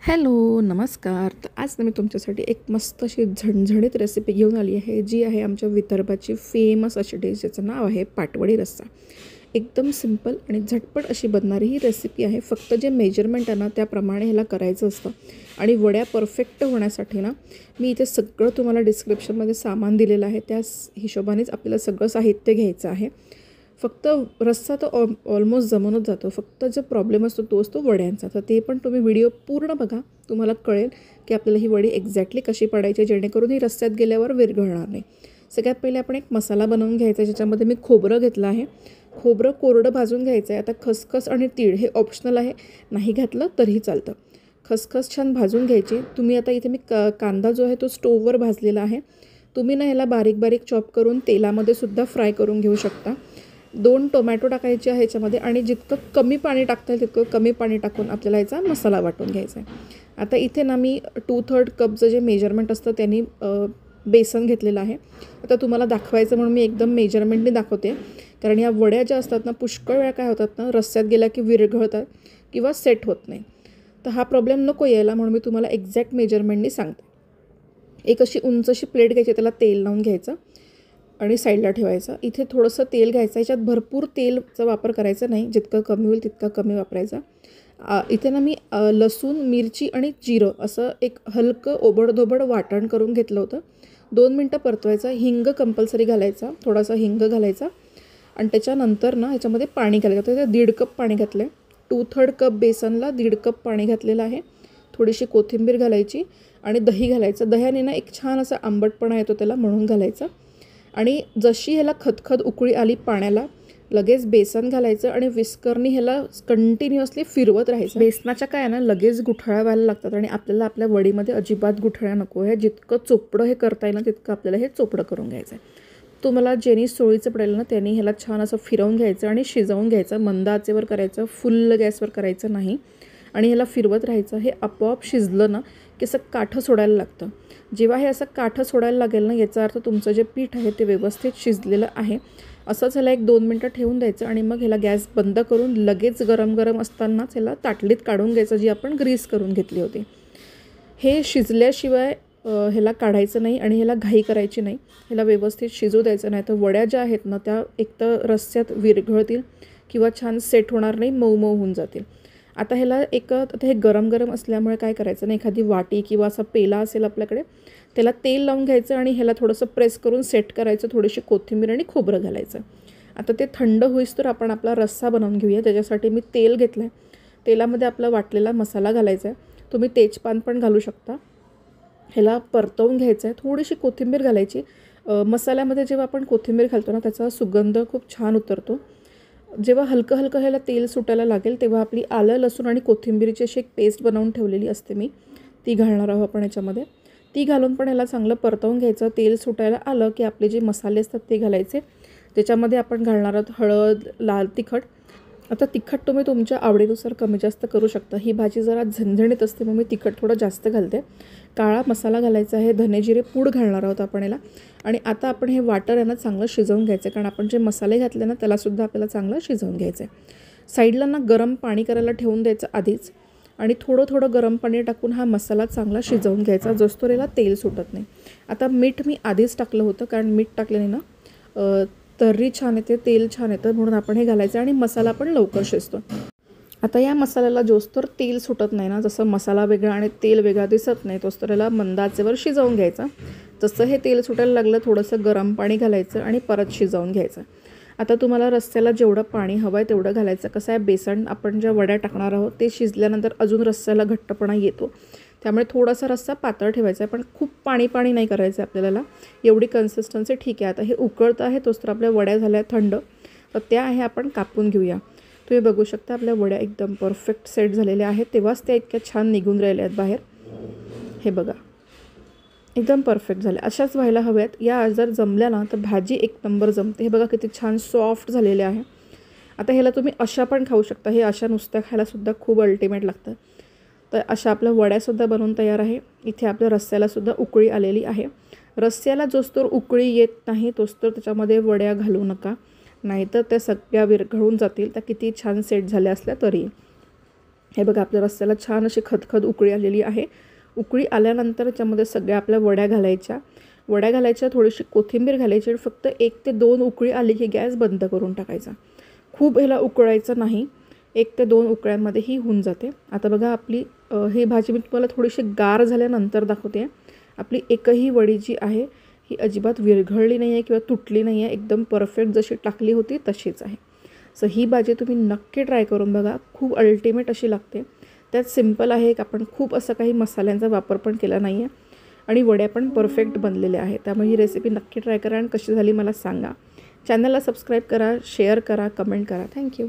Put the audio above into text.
Hello, नमस्कार. तर आज ना मी तुमच्यासाठी एक मस्त अशी झणझणीत रेसिपी घेऊन आली आहे, जी आहे आमच्या विदर्भाची फेमस अशी डिश, ज्याचं नाव आहे पाटवडी रस्सा. एकदम सिंपल आणि झटपट अशी बनणारी ही रेसिपी आहे. फक्त जे मेजरमेंट आहे ना, त्याप्रमाणे ह्याला करायचं असतं. आणि वड्या परफेक्ट होण्यासाठी ना, मी इथे सगळं तुम्हाला डिस्क्रिप्शनमध्ये सामान दिलेलं आहे. त्या हिशोबानेच आपल्याला सगळं साहित्य घ्यायचं आहे. फक्त रस्सा तर ऑलमोस्ट जमूनच जातो. फक्त जो प्रॉब्लेम असतो तो असतो वड्यांचा. तर ते पण तुम्ही व्हिडिओ पूर्ण बघा. तुम्हाला कळेल की आपल्याला ही वडी एक्झॅक्टली कशी पाडायची, जेणेकरून ही रस्स्यात गेल्यावर विरघळणार नाही. सगळ्यात पहिले आपण एक मसाला बनवून घ्यायचा, ज्याच्यामध्ये मी खोबरं घेतलं आहे. खोबरं कोरडं भाजून घ्यायचं आहे. आता खसखस आणि तीळ हे ऑप्शनल आहे, नाही घातलं तरीही चालतं. खसखस छान भाजून घ्यायची. तुम्ही आता इथे मी कांदा जो आहे तो स्टोववर भाजलेला आहे. तुम्ही ना ह्याला बारीक बारीक चॉप करून तेलामध्ये सुद्धा फ्राय करून घेऊ शकता. 2 टोमॅटो टाकायचे आहे ह्याच्यामध्ये आणि जितकं कमी पाणी टाकता येईल तितकं कमी पाणी टाकून आपल्याला याचा मसाला वाटून घ्यायचा आहे. आता इथे ना मी 2/3 कपचं जे मेजरमेंट असतं त्यांनी बेसन घेतलेलं आहे. आता तुम्हाला दाखवायचं म्हणून मी एकदम मेजरमेंटने दाखवते, कारण या वड्या ज्या असतात ना, पुष्कळ वेळा काय होतात ना, रस्स्यात गेल्या की विरघळतात किंवा सेट होत नाही. तर हा प्रॉब्लेम नको यायला म्हणून मी तुम्हाला एक्झॅक्ट मेजरमेंटनी सांगते. एक अशी उंचशी प्लेट घ्यायची, त्याला तेल लावून घ्यायचं आणि साईडला ठेवायचं. इथे थोडंसं तेल घ्यायचं. याच्यात भरपूर तेलचा वापर करायचा नाही, जितकं कमी होईल तितकं कमी वापरायचा. इथे ना मी लसूण, मिरची आणि जिरं असं एक हलकं ओबडधोबड वाटण करून घेतलं होतं. 2 मिनटं परतवायचं. हिंग कंपल्सरी घालायचा, थोडासा हिंग घालायचा आणि त्याच्यानंतर ना ह्याच्यामध्ये पाणी घालायचं. तर 1.5 कप पाणी घातलं आहे. 2/3 कप बेसनला 1.5 कप पाणी घातलेलं आहे. थोडीशी कोथिंबीर घालायची आणि दही घालायचं. दह्याने ना एक छान असा आंबटपणा येतो त्याला, म्हणून घालायचं. आणि जशी ह्याला खदखद उकळी आली पाण्याला, लगेच बेसन घालायचं आणि विस्करनी ह्याला कंटिन्युअसली फिरवत राहायचं. बेसनाच्या काय आहे ना, लगेच गुठळ्या व्हायला लागतात आणि आपल्याला आपल्या वडीमध्ये अजिबात गुठळ्या नको आहे. जितकं चोपडं हे करता येईल ना, तितकं आपल्याला हे चोपडं करून घ्यायचं आहे. तुम्हाला जेनी सोयीचं पडेल ना, त्यांनी ह्याला छान असं फिरवून घ्यायचं आणि शिजवून घ्यायचं. मंद आचेवर करायचं, फुल गॅसवर करायचं नाही. आणि ह्याला फिरवत राहायचं. हे आपोआप शिजलं ना की असं काठं सोडायला लागतं. जेव्हा हे असं काठं सोडायला लागेल ना, याचा अर्थ तुमचं जे पीठ आहे ते व्यवस्थित शिजलेलं आहे. असंच ह्याला 1-2 मिनटं ठेवून द्यायचं आणि मग ह्याला गॅस बंद करून लगेच गरम गरम असतानाच ह्याला ताटलीत काढून घ्यायचं, जी आपण ग्रीस करून घेतली होती. हे शिजल्याशिवाय ह्याला काढायचं नाही आणि ह्याला घाई करायची नाही. ह्याला व्यवस्थित शिजू द्यायचं नाही, तर वड्या ज्या आहेत ना, त्या एकतर रस्स्यात विरघळतील किंवा छान सेट होणार नाही, मऊ मऊ होऊन जातील. आता ह्याला आता हे गरम गरम असल्यामुळे काय करायचं नाही, एखादी वाटी किंवा असा पेला असेल आपल्याकडे, त्याला तेल लावून घ्यायचं आणि ह्याला थोडंसं प्रेस करून सेट करायचं. थोडीशी कोथिंबीर आणि खोबरं घालायचं. आता ते थंड होईस तर आपण आपला रस्सा बनवून घेऊया. त्याच्यासाठी मी तेल घेतलं आहे. तेलामध्ये आपला वाटलेला मसाला घालायचा आहे. तुम्ही तेजपान पण घालू शकता. ह्याला परतवून घ्यायचं आहे. थोडीशी कोथिंबीर घालायची. मसाल्यामध्ये जेव्हा आपण कोथिंबीर घालतो ना, त्याचा सुगंध खूप छान उतरतो. जेव्हा हलकं हलकं ह्याला तेल सुटायला लागेल, तेव्हा आपली आलं, लसूण आणि कोथिंबीरीची अशी एक पेस्ट बनवून ठेवलेली असते मी, ती घालणार आहोत आपण याच्यामध्ये. ती घालून पण ह्याला चांगलं परतवून घ्यायचं. तेल सुटायला आलं की आपले जे मसाले असतात ते घालायचे. त्याच्यामध्ये आपण घालणार आहोत हळद, लाल तिखट. आता तिखट तुम्ही तुमच्या आवडीनुसार कमी जास्त करू शकता. ही भाजी जरा झणझणीत असते, मग मी तिखट थोडं जास्त घालते. काळा मसाला घालायचा आहे. धने जिरे पूड घालणार आहोत आपण याला. आणि आता आपण हे वाटण आहे ना, चांगलं शिजवून घ्यायचं आहे, कारण आपण जे मसाले घातले ना, त्यालासुद्धा आपल्याला चांगलं शिजवून घ्यायचं आहे. साईडला ना गरम पाणी करायला ठेवून द्यायचं आधीच आणि थोडं थोडं गरम पाणी टाकून हा मसाला चांगला शिजवून घ्यायचा, जोस्तोवर याला तेल सुटत नाही. आता मीठ मी आधीच टाकलं होतं, कारण मीठ टाकल्याने ना तर्री छान येते, तेल छान येतं, म्हणून आपण हे घालायचं आणि मसाला पण लवकर शिजतो. आता या मसाल्याला जोस्तोवर तेल सुटत नाही ना, जसं मसाला वेगळा आणि तेल वेगळा दिसत नाही, तोस्तोवर याला मंद आचेवर शिजवून घ्यायचा. जसं हे तेल सुटायला लागलं, थोडंसं गरम पाणी घालायचं आणि परत शिजवून घ्यायचं. आता तुम्हाला रस्स्याला जेवढं पाणी हवं आहे तेवढं घालायचं. कसं आहे, बेसन आपण ज्या वड्या टाकणार आहोत ते शिजल्यानंतर अजून रस्स्याला घट्टपणा येतो, त्यामुळे थोडासा रस्सा पातळ ठेवायचा आहे, पण खूप पाणी नाही करायचं आहे आपल्याला. एवढी कन्सिस्टन्सी ठीक आहे. आता हे उकळतं आहे, तोच तर आपल्या वड्या झाल्या थंड, तर त्या आहे आपण कापून घेऊया. तुम्ही बघू शकता आपल्या वड्या एकदम परफेक्ट सेट झालेल्या आहेत, तेव्हाच त्या इतक्या छान निघून राहिल्या आहेत बाहेर. हे बघा, एकदम परफेक्ट झाल्या. अशाच व्हायला हव्यात. या जर जमल्या ना तर भाजी एक नंबर जमते. हे बघा किती छान सॉफ्ट झालेले आहे. आता ह्याला तुम्ही अशा पण खाऊ शकता. हे अशा नुसत्या खायलासुद्धा खूप अल्टिमेट लागतं. तर अशा आपल्या वड्यासुद्धा बनवून तयार आहे. इथे आपल्या रस्स्यालासुद्धा उकळी आलेली आहे. रस्स्याला जोस्तोवर उकळी येत नाही तोस्तोवर त्याच्यामध्ये वड्या घालू नका, नाहीतर त्या सगळ्या विरघळून जातील. त्या किती छान सेट झाल्या असल्या तरी. हे बघा आपल्या रस्स्याला छान अशी खदखद उकळी आलेली आहे. उकळी आल्यानंतर त्याच्यामध्ये सगळ्या आपल्या वड्या घालायच्या, थोडीशी कोथिंबीर घालायची आणि फक्त 1 ते 2 उकळी आली की गॅस बंद करून टाकायचा. खूप ह्याला उकळायचं नाही. 1 ते 2 उकळ्यांमध्ये ही होऊन जाते. आता बघा आपली ही भाजी मी तुम्हाला थोडीशी गार झाल्यानंतर दाखवते. आपली एकही वडी जी आहे ही अजिबात विरघळली नाही आहे किंवा तुटली नाही आहे. एकदम परफेक्ट जशी टाकली होती तशीच आहे. सो ही भाजी तुम्ही नक्की ट्राय करून बघा. खूप अल्टिमेट अशी लागते. त्यात सिंपल आहे, आपण खूप असं काही मसाल्यांचा वापर पण केला नाही आहे आणि वड्या पण परफेक्ट बनलेल्या आहेत. त्यामुळे ही रेसिपी नक्की ट्राय करा आणि कशी झाली मला सांगा. चॅनलला सबस्क्राईब करा, शेअर करा, कमेंट करा. थँक्यू.